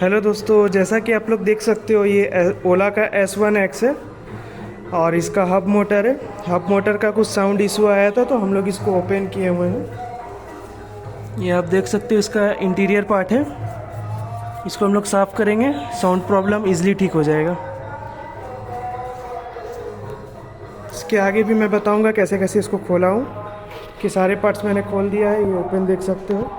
Hello दोस्तों, जैसा कि आप लोग देख सकते हो ये ओला का S1X है और इसका हब मोटर है। हब मोटर का कुछ साउंड इशू आया था तो हम लोग इसको ओपन किए हुए हैं। ये आप देख सकते हो इसका इंटीरियर पार्ट है। इसको हम लोग साफ़ करेंगे, साउंड प्रॉब्लम इजीली ठीक हो जाएगा। इसके आगे भी मैं बताऊंगा कैसे कैसे इसको खोला हूँ। कि सारे पार्ट्स मैंने खोल दिया है, ये ओपन देख सकते हो।